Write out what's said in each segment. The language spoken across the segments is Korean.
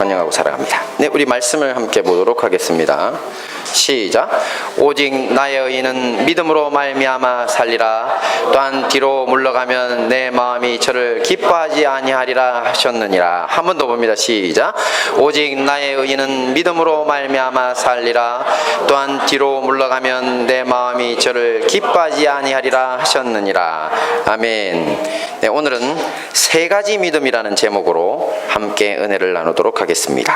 찬양하고 살아갑니다. 네, 우리 말씀을 함께 보도록 하겠습니다. 시작. 오직 나의 의인은 믿음으로 말미암아 살리라. 또한 뒤로 물러가면 내 마음이 저를 기뻐하지 아니하리라 하셨느니라. 한 번 더 봅니다. 시작. 오직 나의 의인은 믿음으로 말미암아 살리라. 또한 뒤로 물러가면 내 마음이 저를 기뻐하지 아니하리라 하셨느니라. 아멘. 네, 오늘은 세 가지 믿음이라는 제목으로 함께 은혜를 나누도록 하겠습니다.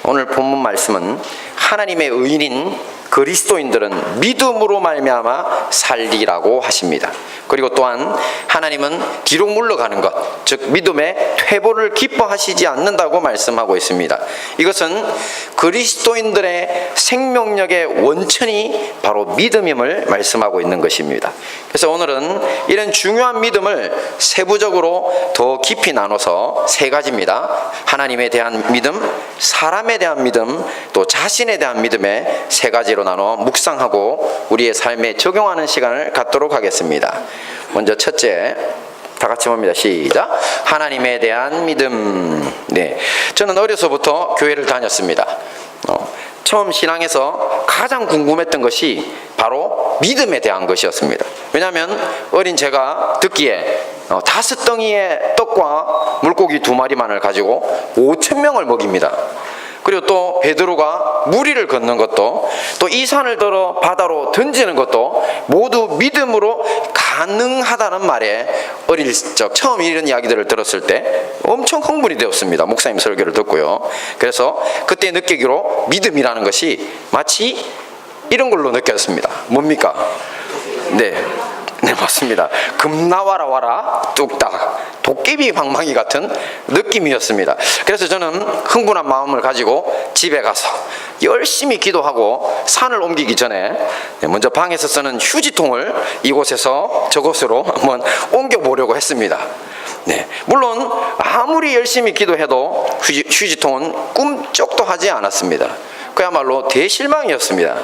오늘 본문 말씀은 하나님의 의인인 그리스도인들은 믿음으로 말미암아 살리라고 하십니다. 그리고 또한 하나님은 뒤로 물러가는 것, 즉 믿음의 퇴보를 기뻐하시지 않는다고 말씀하고 있습니다. 이것은 그리스도인들의 생명력의 원천이 바로 믿음임을 말씀하고 있는 것입니다. 그래서 오늘은 이런 중요한 믿음을 세부적으로 더 깊이 나눠서 세 가지입니다. 하나님에 대한 믿음, 사람에 대한 믿음, 또 자신에 대한 믿음의 세 가지로 나눠 묵상하고 우리의 삶에 적용하는 시간을 갖도록 하겠습니다. 먼저 첫째, 다 같이 봅니다. 시작. 하나님에 대한 믿음. 네, 저는 어려서부터 교회를 다녔습니다. 처음 신앙에서 가장 궁금했던 것이 바로 믿음에 대한 것이었습니다. 왜냐하면 어린 제가 듣기에 5덩이의 떡과 물고기 2마리만을 가지고 5,000명을 먹입니다. 그리고 또 베드로가 무리를 걷는 것도, 또 이 산을 들어 바다로 던지는 것도 모두 믿음으로 가능하다는 말에 어릴 적 처음 이런 이야기들을 들었을 때 엄청 흥분이 되었습니다. 목사님 설교를 듣고요. 그래서 그때 느끼기로 믿음이라는 것이 마치 이런 걸로 느꼈습니다. 뭡니까? 네, 맞습니다. 금 나와라 와라 뚝딱 도깨비 방망이 같은 느낌이었습니다. 그래서 저는 흥분한 마음을 가지고 집에 가서 열심히 기도하고 산을 옮기기 전에 먼저 방에서 쓰는 휴지통을 이곳에서 저곳으로 한번 옮겨보려고 했습니다. 네, 물론 아무리 열심히 기도해도 휴지통은 꿈쩍도 하지 않았습니다. 그야말로 대실망이었습니다.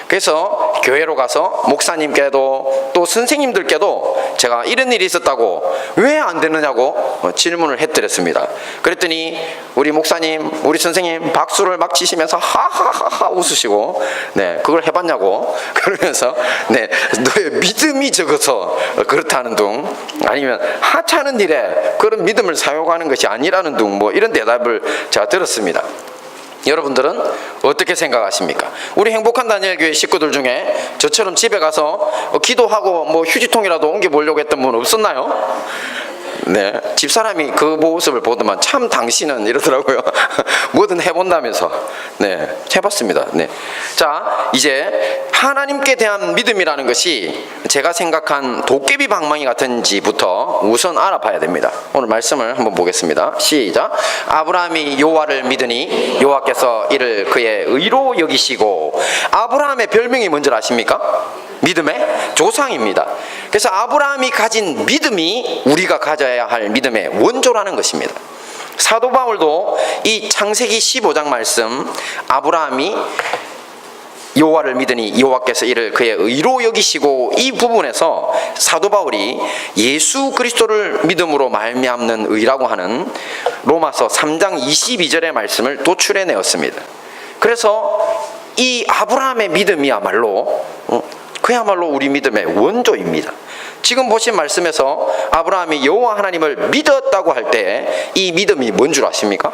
그래서 교회로 가서 목사님께도 또 선생님들께도 제가 이런 일이 있었다고 왜 안 되느냐고 질문을 해드렸습니다. 그랬더니 우리 목사님, 우리 선생님 박수를 막 치시면서 하하하하 웃으시고, 네, 그걸 해봤냐고 그러면서, 네, 너의 믿음이 적어서 그렇다는 둥, 아니면 하찮은 일에 그런 믿음을 사용하는 것이 아니라는 둥, 뭐 이런 대답을 제가 들었습니다. 여러분들은 어떻게 생각하십니까? 우리 행복한 다니엘 교회 식구들 중에 저처럼 집에 가서 기도하고 뭐 휴지통이라도 옮겨보려고 했던 분 없었나요? 네, 집사람이 그 모습을 보더만 참 당신은 이러더라고요. 뭐든 해본다면서. 네, 해봤습니다. 네. 자, 이제 하나님께 대한 믿음이라는 것이 제가 생각한 도깨비 방망이 같은지부터 우선 알아봐야 됩니다. 오늘 말씀을 한번 보겠습니다. 시작. 아브라함이 여호와를 믿으니 여호와께서 이를 그의 의로 여기시고. 아브라함의 별명이 뭔지 아십니까? 믿음의 조상입니다. 그래서 아브라함이 가진 믿음이 우리가 가져야 할 믿음의 원조라는 것입니다. 사도 바울도 이 창세기 15장 말씀, 아브라함이 여호와를 믿으니 여호와께서 이를 그의 의로 여기시고, 이 부분에서 사도 바울이 예수 그리스도를 믿음으로 말미암는 의라고 하는 로마서 3장 22절의 말씀을 도출해 내었습니다. 그래서 이 아브라함의 믿음이야말로 그야말로 우리 믿음의 원조입니다. 지금 보신 말씀에서 아브라함이 여호와 하나님을 믿었다고 할 때 이 믿음이 뭔 줄 아십니까?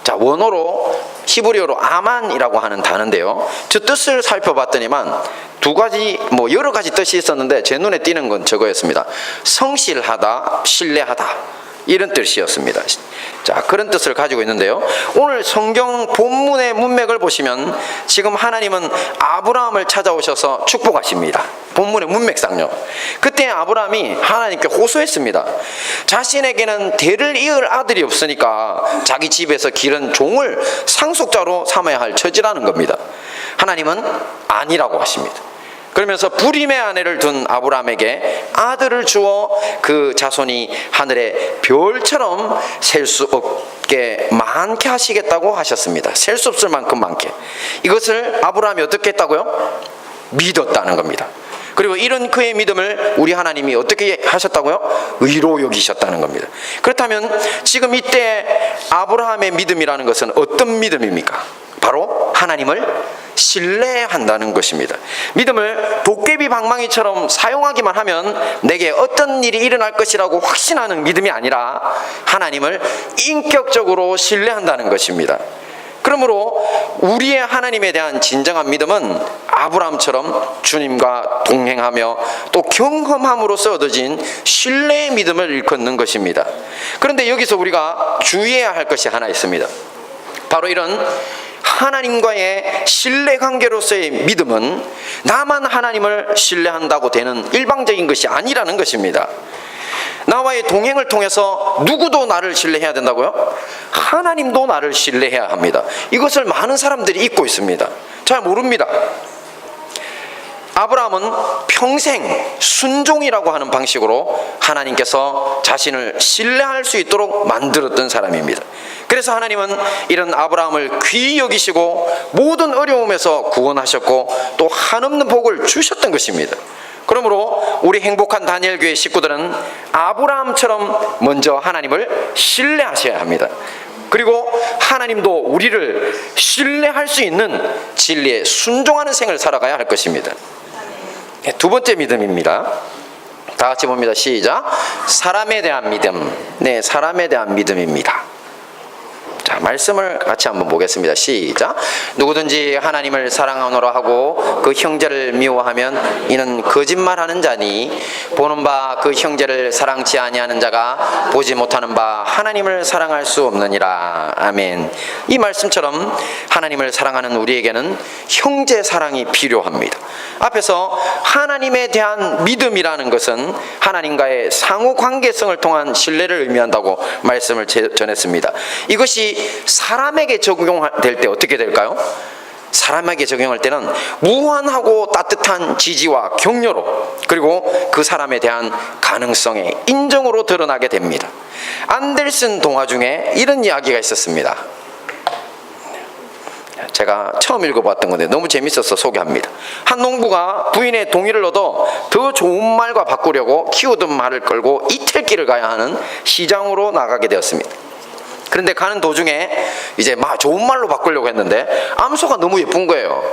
자, 원어로 히브리어로 아만이라고 하는 단어인데요, 저 뜻을 살펴봤더니만 두 가지, 여러 가지 뜻이 있었는데 제 눈에 띄는 건 저거였습니다. 성실하다, 신뢰하다, 이런 뜻이었습니다. 자, 그런 뜻을 가지고 있는데요, 오늘 성경 본문의 문맥을 보시면 지금 하나님은 아브라함을 찾아오셔서 축복하십니다. 본문의 문맥상요. 그때 아브라함이 하나님께 호소했습니다. 자신에게는 대를 이을 아들이 없으니까 자기 집에서 기른 종을 상속자로 삼아야 할 처지라는 겁니다. 하나님은 아니라고 하십니다. 그러면서 불임의 아내를 둔 아브라함에게 아들을 주어 그 자손이 하늘의 별처럼 셀 수 없게 많게 하시겠다고 하셨습니다. 셀 수 없을 만큼 많게. 이것을 아브라함이 어떻게 했다고요? 믿었다는 겁니다. 그리고 이런 그의 믿음을 우리 하나님이 어떻게 하셨다고요? 의로 여기셨다는 겁니다. 그렇다면 지금 이때 아브라함의 믿음이라는 것은 어떤 믿음입니까? 바로 하나님을 신뢰한다는 것입니다. 믿음을 도깨비 방망이처럼 사용하기만 하면 내게 어떤 일이 일어날 것이라고 확신하는 믿음이 아니라 하나님을 인격적으로 신뢰한다는 것입니다. 그러므로 우리의 하나님에 대한 진정한 믿음은 아브라함처럼 주님과 동행하며 또 경험함으로써 얻어진 신뢰의 믿음을 일컫는 것입니다. 그런데 여기서 우리가 주의해야 할 것이 하나 있습니다. 바로 이런 하나님과의 신뢰관계로서의 믿음은 나만 하나님을 신뢰한다고 되는 일방적인 것이 아니라는 것입니다. 나와의 동행을 통해서 누구도 나를 신뢰해야 된다고요? 하나님도 나를 신뢰해야 합니다. 이것을 많은 사람들이 잊고 있습니다. 잘 모릅니다. 아브라함은 평생 순종이라고 하는 방식으로 하나님께서 자신을 신뢰할 수 있도록 만들었던 사람입니다. 그래서 하나님은 이런 아브라함을 귀히 여기시고 모든 어려움에서 구원하셨고 또 한없는 복을 주셨던 것입니다. 그러므로 우리 행복한 다니엘 교회 식구들은 아브라함처럼 먼저 하나님을 신뢰하셔야 합니다. 그리고 하나님도 우리를 신뢰할 수 있는 진리에 순종하는 생을 살아가야 할 것입니다. 두 번째 믿음입니다. 다 같이 봅니다. 시작. 사람에 대한 믿음. 네, 사람에 대한 믿음입니다. 자, 말씀을 같이 한번 보겠습니다. 시작. 누구든지 하나님을 사랑하노라 하고 그 형제를 미워하면 이는 거짓말하는 자니 보는 바 그 형제를 사랑치 아니하는 자가 보지 못하는 바 하나님을 사랑할 수 없느니라. 아멘. 이 말씀처럼 하나님을 사랑하는 우리에게는 형제 사랑이 필요합니다. 앞에서 하나님에 대한 믿음이라는 것은 하나님과의 상호 관계성을 통한 신뢰를 의미한다고 말씀을 전했습니다. 이것이 사람에게 적용될 때 어떻게 될까요? 사람에게 적용할 때는 무한하고 따뜻한 지지와 격려로, 그리고 그 사람에 대한 가능성의 인정으로 드러나게 됩니다. 안델슨 동화 중에 이런 이야기가 있었습니다. 제가 처음 읽어봤던 건데 너무 재밌어서 소개합니다. 한 농부가 부인의 동의를 얻어 더 좋은 말과 바꾸려고 키우던 말을 끌고 이틀길을 가야 하는 시장으로 나가게 되었습니다. 그런데 가는 도중에 이제 좋은 말로 바꾸려고 했는데 암소가 너무 예쁜 거예요.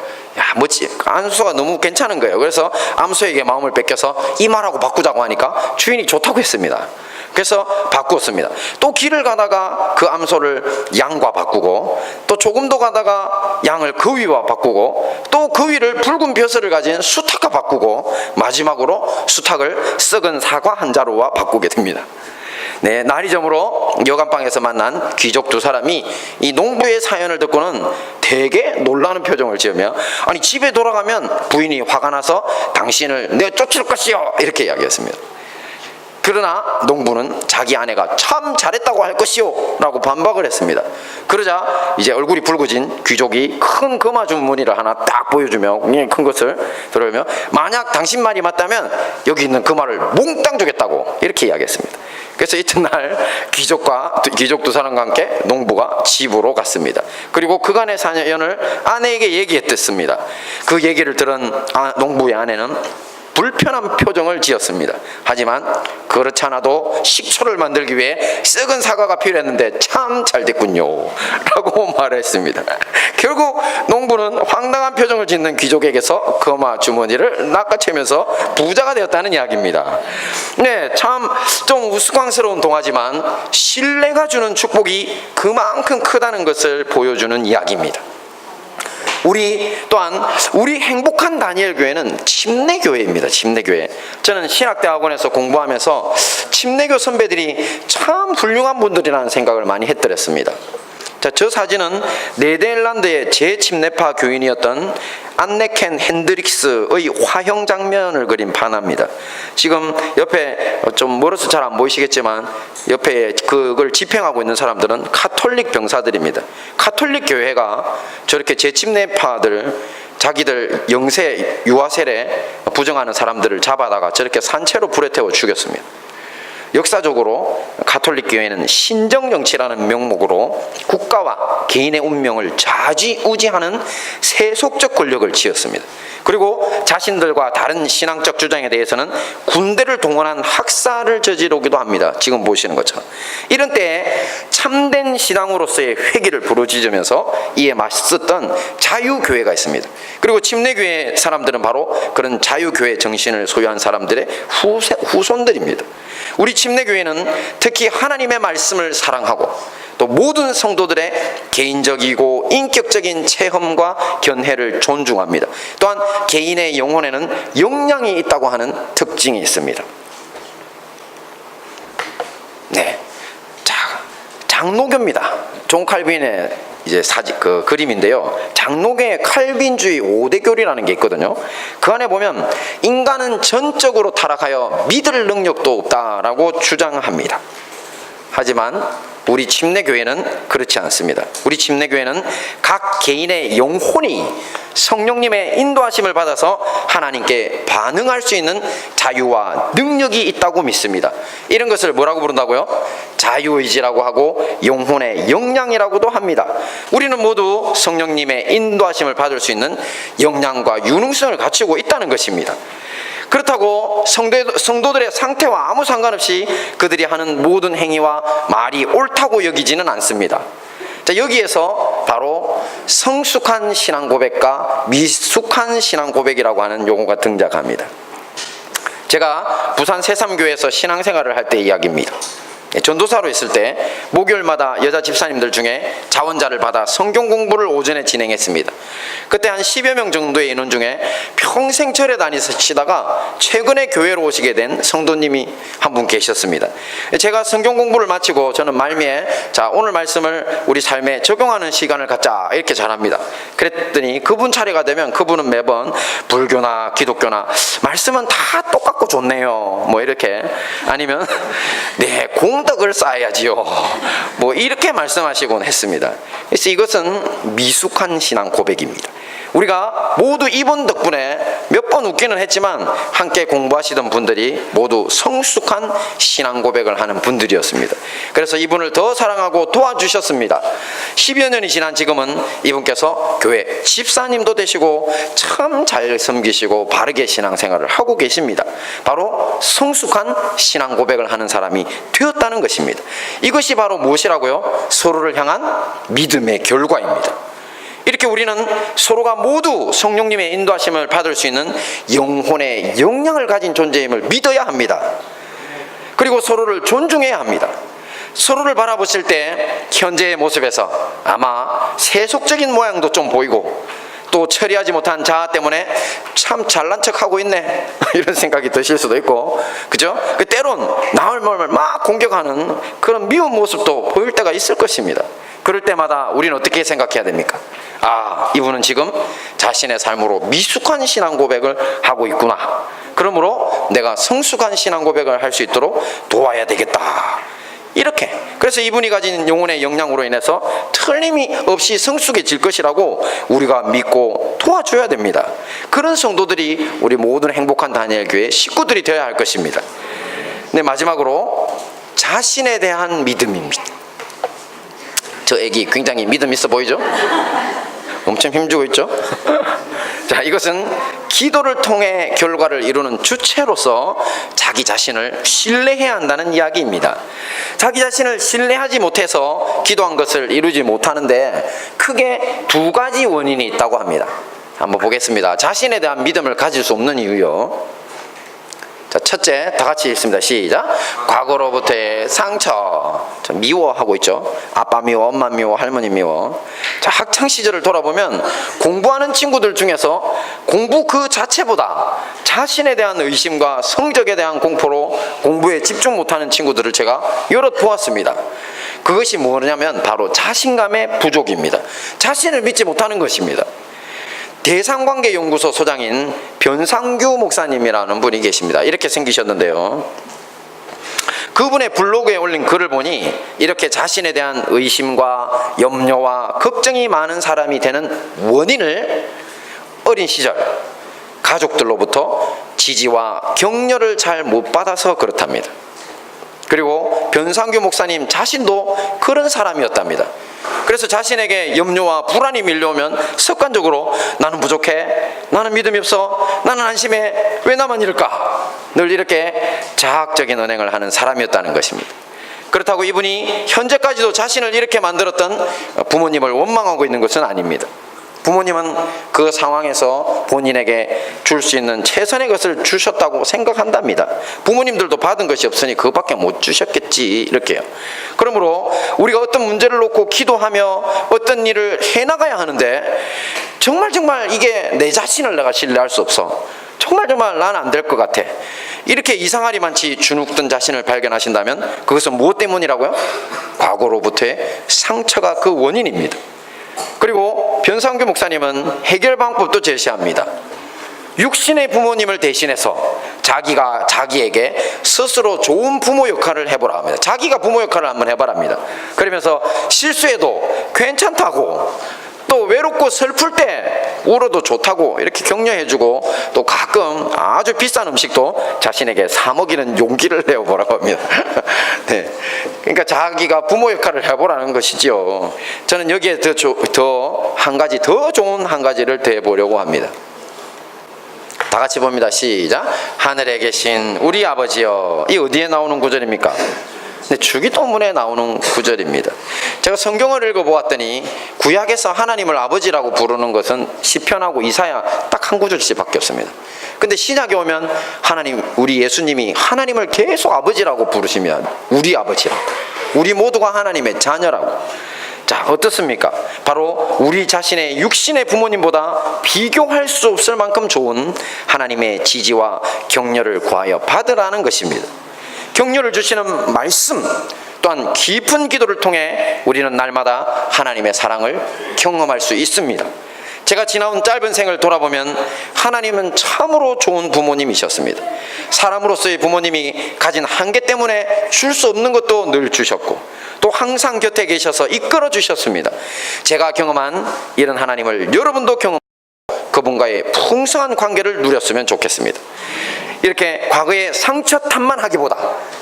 암소가 너무 괜찮은 거예요. 그래서 암소에게 마음을 뺏겨서 이 말하고 바꾸자고 하니까 주인이 좋다고 했습니다. 그래서 바꾸었습니다. 또 길을 가다가 그 암소를 양과 바꾸고, 또 조금 더 가다가 양을 거위와 바꾸고, 또 거위를 붉은 벼슬을 가진 수탉과 바꾸고, 마지막으로 수탉을 썩은 사과 한 자루와 바꾸게 됩니다. 네, 날이 저물어 여간방에서 만난 귀족 두 사람이 이 농부의 사연을 듣고는 되게 놀라는 표정을 지으며, 아니 집에 돌아가면 부인이 화가 나서 당신을 내가 쫓을 것이요 이렇게 이야기했습니다. 그러나 농부는 자기 아내가 참 잘했다고 할 것이요 라고 반박을 했습니다. 그러자 이제 얼굴이 붉어진 귀족이 큰 금화 주머니를 하나 딱 보여주며 큰 것을 들어오며, 만약 당신 말이 맞다면 여기 있는 금화를 몽땅 주겠다고 이렇게 이야기했습니다. 그래서 이튿날 귀족 두 사람과 함께 농부가 집으로 갔습니다. 그리고 그간의 사연을 아내에게 얘기했습니다. 그 얘기를 들은 농부의 아내는 불편한 표정을 지었습니다. 하지만 그렇지 않아도 식초를 만들기 위해 썩은 사과가 필요했는데 참 잘됐군요 라고 말했습니다. 결국 농부는 황당한 표정을 짓는 귀족에게서 금화 주머니를 낚아채면서 부자가 되었다는 이야기입니다. 네, 참 좀 우스꽝스러운 동화지만 신뢰가 주는 축복이 그만큼 크다는 것을 보여주는 이야기입니다. 우리 행복한 다니엘 교회는 침례교회입니다. 침례교회. 저는 신학대학원에서 공부하면서 침례교 선배들이 참 훌륭한 분들이라는 생각을 많이 했더랬습니다. 자, 저 사진은 네덜란드의 제침례파 교인이었던 안네켄 핸드릭스의 화형 장면을 그린 반화입니다. 지금 옆에 좀 멀어서 잘 안 보이시겠지만 옆에 그걸 집행하고 있는 사람들은 카톨릭 병사들입니다. 카톨릭 교회가 저렇게 제침례파들, 자기들 영세 유아 세례 부정하는 사람들을 잡아다가 저렇게 산채로 불에 태워 죽였습니다. 역사적으로 가톨릭 교회는 신정정치라는 명목으로 국가와 개인의 운명을 좌지우지하는 세속적 권력을 쥐었습니다. 그리고 자신들과 다른 신앙적 주장에 대해서는 군대를 동원한 학살을 저지르기도 합니다. 지금 보시는 것처럼. 이런 때에 참된 신앙으로서의 회개를 부르짖으면서 이에 맞섰던 자유교회가 있습니다. 그리고 침례교회 사람들은 바로 그런 자유교회 정신을 소유한 사람들의 후손들입니다. 우리 침례교회는 특히 하나님의 말씀을 사랑하고 또 모든 성도들의 개인적이고 인격적인 체험과 견해를 존중합니다. 또한 개인의 영혼에는 영향이 있다고 하는 특징이 있습니다. 네, 자, 장로교입니다. 존 칼빈의 이제 그림인데요. 장로교의 칼빈주의 5대 교리라는 게 있거든요. 그 안에 보면 인간은 전적으로 타락하여 믿을 능력도 없다라고 주장합니다. 하지만 우리 침례교회는 그렇지 않습니다. 우리 침례교회는 각 개인의 영혼이 성령님의 인도하심을 받아서 하나님께 반응할 수 있는 자유와 능력이 있다고 믿습니다. 이런 것을 뭐라고 부른다고요? 자유의지라고 하고 영혼의 역량이라고도 합니다. 우리는 모두 성령님의 인도하심을 받을 수 있는 역량과 유능성을 갖추고 있다는 것입니다. 그렇다고 성도들의 상태와 아무 상관없이 그들이 하는 모든 행위와 말이 옳다고 여기지는 않습니다. 자, 여기에서 바로 성숙한 신앙 고백과 미숙한 신앙 고백이라고 하는 용어가 등장합니다. 제가 부산 새삼교회에서 신앙생활을 할 때 이야기입니다. 전도사로 있을 때 목요일마다 여자 집사님들 중에 자원자를 받아 성경 공부를 오전에 진행했습니다. 그때 한 10여 명 정도의 인원 중에 평생 절에 다니시다가 최근에 교회로 오시게 된 성도님이 한 분 계셨습니다. 제가 성경 공부를 마치고 저는 말미에 자, 오늘 말씀을 우리 삶에 적용하는 시간을 갖자 이렇게 잘합니다. 그랬더니 그분 차례가 되면 그분은 매번 불교나 기독교나 말씀은 다 똑같고 좋네요 뭐 이렇게, 아니면 네 공덕을 쌓아야지요 뭐 이렇게 말씀하시곤 했습니다. 그래서 이것은 미숙한 신앙 고백입니다. 우리가 모두 이분 덕분에 몇 번 웃기는 했지만 함께 공부하시던 분들이 모두 성숙한 신앙 고백을 하는 분들이었습니다. 그래서 이분을 더 사랑하고 도와주셨습니다. 10여 년이 지난 지금은 이분께서 교회 집사님도 되시고 참 잘 섬기시고 바르게 신앙생활을 하고 계십니다. 바로 성숙한 신앙 고백을 하는 사람이 되었다는 것입니다. 이것이 바로 무엇이라고요? 서로를 향한 믿음의 결과입니다. 이렇게 우리는 서로가 모두 성령님의 인도하심을 받을 수 있는 영혼의 역량을 가진 존재임을 믿어야 합니다. 그리고 서로를 존중해야 합니다. 서로를 바라보실 때 현재의 모습에서 아마 세속적인 모양도 좀 보이고 또 처리하지 못한 자아 때문에 참 잘난 척하고 있네 이런 생각이 드실 수도 있고, 그죠? 때론 나를 막 공격하는 그런 미운 모습도 보일 때가 있을 것입니다. 그럴 때마다 우리는 어떻게 생각해야 됩니까? 아, 이분은 지금 자신의 삶으로 미숙한 신앙 고백을 하고 있구나. 그러므로 내가 성숙한 신앙 고백을 할 수 있도록 도와야 되겠다. 이렇게. 그래서 이분이 가진 영혼의 역량으로 인해서 틀림없이 성숙해질 것이라고 우리가 믿고 도와줘야 됩니다. 그런 성도들이 우리 모든 행복한 다니엘 교회 식구들이 되어야 할 것입니다. 네, 마지막으로 자신에 대한 믿음입니다. 저 애기 굉장히 믿음 있어 보이죠? 엄청 힘주고 있죠? 자, 이것은 기도를 통해 결과를 이루는 주체로서 자기 자신을 신뢰해야 한다는 이야기입니다. 자기 자신을 신뢰하지 못해서 기도한 것을 이루지 못하는데 크게 두 가지 원인이 있다고 합니다. 한번 보겠습니다. 자신에 대한 믿음을 가질 수 없는 이유요. 자, 첫째, 다 같이 읽습니다. 시작. 과거로부터의 상처. 미워하고 있죠. 아빠 미워, 엄마 미워, 할머니 미워. 자, 학창 시절을 돌아보면 공부하는 친구들 중에서 공부 그 자체보다 자신에 대한 의심과 성적에 대한 공포로 공부에 집중 못하는 친구들을 제가 여럿 보았습니다. 그것이 뭐냐면 바로 자신감의 부족입니다. 자신을 믿지 못하는 것입니다. 대상관계연구소 소장인 변상규 목사님이라는 분이 계십니다. 이렇게 생기셨는데요, 그분의 블로그에 올린 글을 보니 이렇게 자신에 대한 의심과 염려와 걱정이 많은 사람이 되는 원인을 어린 시절 가족들로부터 지지와 격려를 잘 못 받아서 그렇답니다. 그리고 변상규 목사님 자신도 그런 사람이었답니다. 그래서 자신에게 염려와 불안이 밀려오면 습관적으로 나는 부족해, 나는 믿음이 없어, 나는 안심해, 왜 나만 이럴까, 늘 이렇게 자학적인 언행을 하는 사람이었다는 것입니다. 그렇다고 이분이 현재까지도 자신을 이렇게 만들었던 부모님을 원망하고 있는 것은 아닙니다. 부모님은 그 상황에서 본인에게 줄 수 있는 최선의 것을 주셨다고 생각한답니다. 부모님들도 받은 것이 없으니 그것밖에 못 주셨겠지, 이렇게요. 그러므로 우리가 어떤 문제를 놓고 기도하며 어떤 일을 해나가야 하는데 정말 이게 내 자신을 내가 신뢰할 수 없어, 정말 나는 안 될 것 같아, 이렇게 이상하리만치 주눅든 자신을 발견하신다면 그것은 무엇 때문이라고요? 과거로부터의 상처가 그 원인입니다. 그리고 변상규 목사님은 해결 방법도 제시합니다. 육신의 부모님을 대신해서 자기가 자기에게 스스로 좋은 부모 역할을 해보라 합니다. 자기가 부모 역할을 한번 해보랍니다. 그러면서 실수해도 괜찮다고, 또 외롭고 슬플 때 울어도 좋다고 이렇게 격려해주고, 또 가끔 아주 비싼 음식도 자신에게 사 먹이는 용기를 내어보라고 합니다. 네. 그러니까 자기가 부모 역할을 해보라는 것이죠. 저는 여기에 더 한 가지, 더 좋은 한 가지를 더해보려고 합니다. 다 같이 봅니다. 시작. 하늘에 계신 우리 아버지여. 이 어디에 나오는 구절입니까? 네, 주기도문에 나오는 구절입니다. 제가 성경을 읽어보았더니 구약에서 하나님을 아버지라고 부르는 것은 시편하고 이사야 딱 한 구절씩밖에 없습니다. 근데 신약에 오면 하나님, 우리 예수님이 하나님을 계속 아버지라고 부르시면 우리 아버지라고, 우리 모두가 하나님의 자녀라고. 자, 어떻습니까? 바로 우리 자신의 육신의 부모님보다 비교할 수 없을 만큼 좋은 하나님의 지지와 격려를 구하여 받으라는 것입니다. 격려를 주시는 말씀, 또한 깊은 기도를 통해 우리는 날마다 하나님의 사랑을 경험할 수 있습니다. 제가 지나온 짧은 생을 돌아보면 하나님은 참으로 좋은 부모님이셨습니다. 사람으로서의 부모님이 가진 한계 때문에 줄 수 없는 것도 늘 주셨고, 또 항상 곁에 계셔서 이끌어 주셨습니다. 제가 경험한 이런 하나님을 여러분도 경험하고 그분과의 풍성한 관계를 누렸으면 좋겠습니다. 이렇게 과거의 상처 탓만 하기보다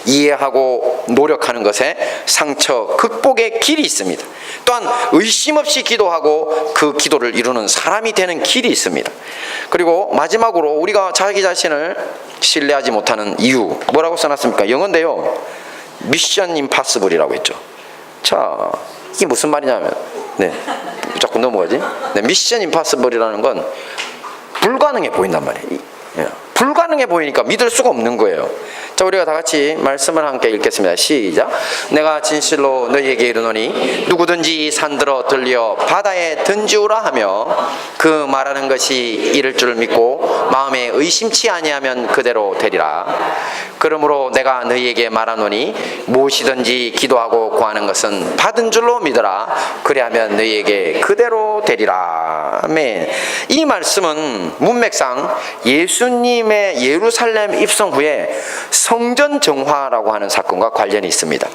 이해하고 노력하는 것에 상처 극복의 길이 있습니다. 또한 의심 없이 기도하고 그 기도를 이루는 사람이 되는 길이 있습니다. 그리고 마지막으로 우리가 자기 자신을 신뢰하지 못하는 이유, 뭐라고 써놨습니까? 영어인데요, 미션 임파서블이라고 했죠. 자, 이게 무슨 말이냐면, 네, 자꾸 넘어가지? 네, 미션 임파서블이라는 건 불가능해 보인단 말이에요. 불가능해 보이니까 믿을 수가 없는 거예요. 자, 우리가 다 같이 말씀을 함께 읽겠습니다. 시작. 내가 진실로 너희에게 이르노니 누구든지 산들어 들려 바다에 던지우라 하며 그 말하는 것이 이를 줄 믿고 마음에 의심치 아니하면 그대로 되리라. 그러므로 내가 너희에게 말하노니 무엇이든지 기도하고 구하는 것은 받은 줄로 믿어라. 그리하면 너희에게 그대로 되리라. 아멘. 이 말씀은 문맥상 예수님의 예루살렘 입성 후에 성전 정화라고 하는 사건과 관련이 있습니다.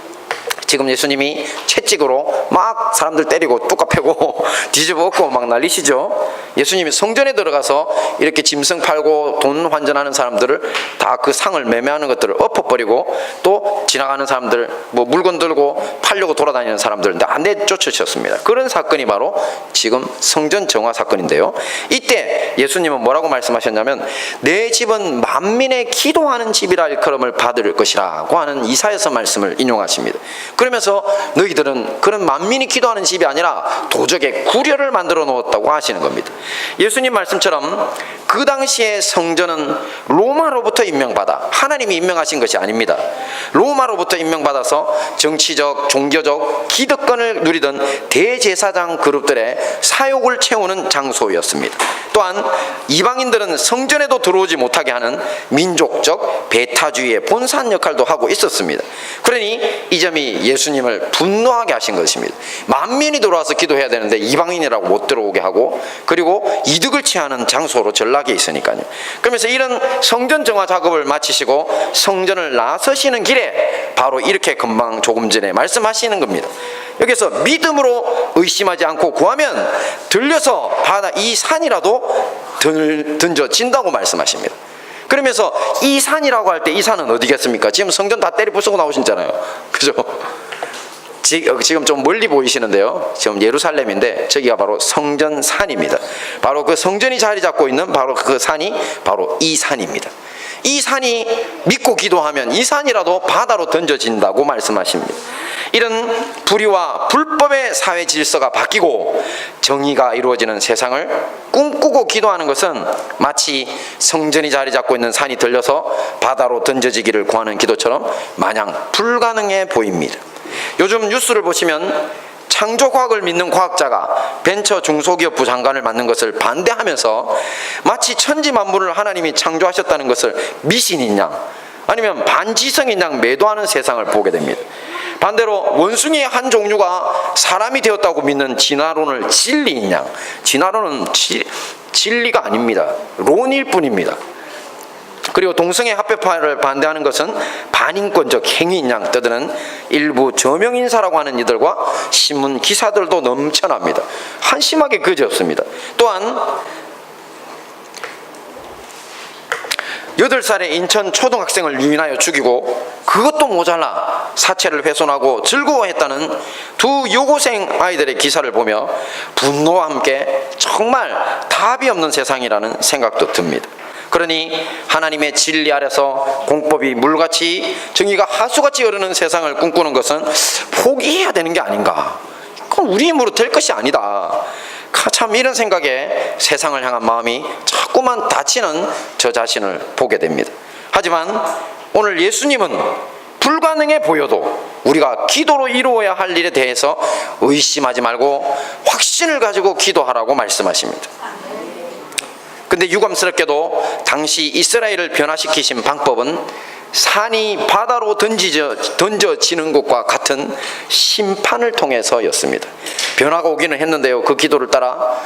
지금 예수님이 채찍으로 막 사람들 때리고 뚜까 패고 뒤집어 엎고 막 난리시죠. 예수님이 성전에 들어가서 이렇게 짐승 팔고 돈 환전하는 사람들을 다 그 상을 매매하는 것들을 엎어버리고, 또 지나가는 사람들, 뭐 물건 들고 팔려고 돌아다니는 사람들 다 내쫓으셨습니다. 그런 사건이 바로 지금 성전 정화 사건인데요, 이때 예수님은 뭐라고 말씀하셨냐면 내 집은 만민의 기도하는 집이라 일컬음을 받을 것이라고 하는 이사야서 말씀을 인용하십니다. 그러면서 너희들은 그런 만민이 기도하는 집이 아니라 도적의 구려를 만들어 놓았다고 하시는 겁니다. 예수님 말씀처럼 그 당시에 성전은 로마로부터 임명받아, 하나님이 임명하신 것이 아닙니다. 로마로부터 임명받아서 정치적, 종교적 기득권을 누리던 대제사장 그룹들의 사욕을 채우는 장소였습니다. 또한 이방인들은 성전에도 들어오지 못하게 하는 민족적 배타주의의 본산 역할도 하고 있었습니다. 그러니 이 점이 예수님을 분노하게 하신 것입니다. 만민이 들어와서 기도해야 되는데 이방인이라고 못 들어오게 하고, 그리고 이득을 취하는 장소로 전락에 있으니까요. 그러면서 이런 성전 정화 작업을 마치시고 성전을 나서시는 길에 바로 이렇게 금방 조금 전에 말씀하시는 겁니다. 여기서 믿음으로 의심하지 않고 구하면 들려서 바다 이 산이라도 던져진다고 말씀하십니다. 그러면서 이 산이라고 할 때 이 산은 어디겠습니까? 지금 성전 다 때리 부수고 나오셨잖아요. 그죠? 지금 좀 멀리 보이시는데요. 지금 예루살렘인데 저기가 바로 성전산입니다. 바로 그 성전이 자리 잡고 있는 바로 그 산이 바로 이 산입니다. 이 산이 믿고 기도하면 이 산이라도 바다로 던져진다고 말씀하십니다. 이런 불의와 불법의 사회 질서가 바뀌고 정의가 이루어지는 세상을 꿈꾸고 기도하는 것은 마치 성전이 자리 잡고 있는 산이 들려서 바다로 던져지기를 구하는 기도처럼 마냥 불가능해 보입니다. 요즘 뉴스를 보시면 창조과학을 믿는 과학자가 벤처 중소기업부 장관을 맡는 것을 반대하면서 마치 천지만물을 하나님이 창조하셨다는 것을 미신인 양 아니면 반지성인 양 매도하는 세상을 보게 됩니다. 반대로 원숭이의 한 종류가 사람이 되었다고 믿는 진화론을 진리인 양, 진화론은 진리가 아닙니다. 론일 뿐입니다. 그리고 동성애 합법화를 반대하는 것은 반인권적 행위인 양 떠드는 일부 저명인사라고 하는 이들과 신문 기사들도 넘쳐납니다. 한심하게 그지없습니다. 또한 8살의 인천 초등학생을 유인하여 죽이고 그것도 모자라 사체를 훼손하고 즐거워했다는 두 여고생 아이들의 기사를 보며 분노와 함께 정말 답이 없는 세상이라는 생각도 듭니다. 그러니 하나님의 진리 아래서 공법이 물같이 정의가 하수같이 흐르는 세상을 꿈꾸는 것은 포기해야 되는 게 아닌가. 그건 우리 힘으로 될 것이 아니다. 참 이런 생각에 세상을 향한 마음이 자꾸만 다치는 저 자신을 보게 됩니다. 하지만 오늘 예수님은 불가능해 보여도 우리가 기도로 이루어야 할 일에 대해서 의심하지 말고 확신을 가지고 기도하라고 말씀하십니다. 근데 유감스럽게도 당시 이스라엘을 변화시키신 방법은 산이 바다로 던져지는 것과 같은 심판을 통해서였습니다. 변화가 오기는 했는데요, 그 기도를 따라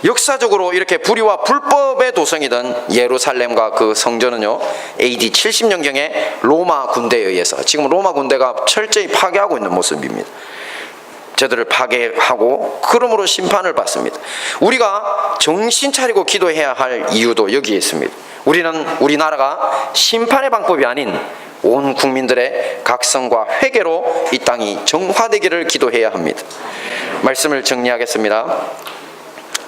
역사적으로 이렇게 불의와 불법의 도성이던 예루살렘과 그 성전은요 AD 70년경에 로마 군대에 의해서, 지금 로마 군대가 철저히 파괴하고 있는 모습입니다. 저들을 파괴하고 그러므로 심판을 받습니다. 우리가 정신 차리고 기도해야 할 이유도 여기에 있습니다. 우리나라가 심판의 방법이 아닌 온 국민들의 각성과 회개로 이 땅이 정화되기를 기도해야 합니다. 말씀을 정리하겠습니다.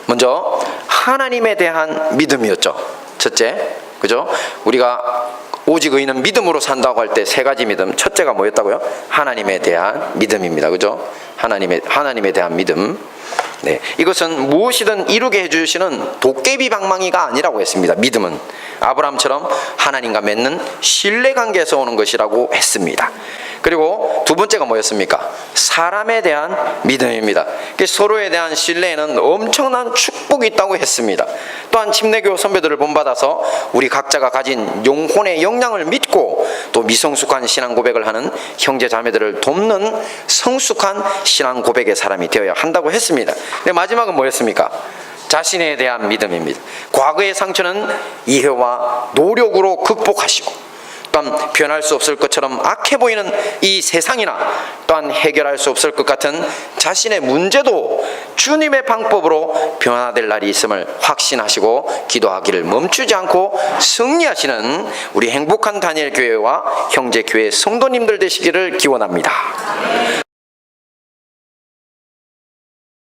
먼저 하나님에 대한 믿음이었죠. 첫째, 그죠? 우리가 오직 의인은 믿음으로 산다고 할 때 세 가지 믿음. 첫째가 뭐였다고요? 하나님에 대한 믿음입니다. 그죠? 하나님에 대한 믿음. 네, 이것은 무엇이든 이루게 해주시는 도깨비 방망이가 아니라고 했습니다. 믿음은 아브라함처럼 하나님과 맺는 신뢰관계에서 오는 것이라고 했습니다. 그리고 두 번째가 뭐였습니까? 사람에 대한 믿음입니다. 서로에 대한 신뢰에는 엄청난 축복이 있다고 했습니다. 또한 침례교 선배들을 본받아서 우리 각자가 가진 영혼의 역량을 믿고 또 미성숙한 신앙 고백을 하는 형제 자매들을 돕는 성숙한 신앙 고백의 사람이 되어야 한다고 했습니다. 근데 마지막은 뭐였습니까? 자신에 대한 믿음입니다. 과거의 상처는 이해와 노력으로 극복하시고 또한 변할 수 없을 것처럼 악해 보이는 이 세상이나 또한 해결할 수 없을 것 같은 자신의 문제도 주님의 방법으로 변화될 날이 있음을 확신하시고 기도하기를 멈추지 않고 승리하시는 우리 행복한 다니엘 교회와 형제 교회 성도님들 되시기를 기원합니다.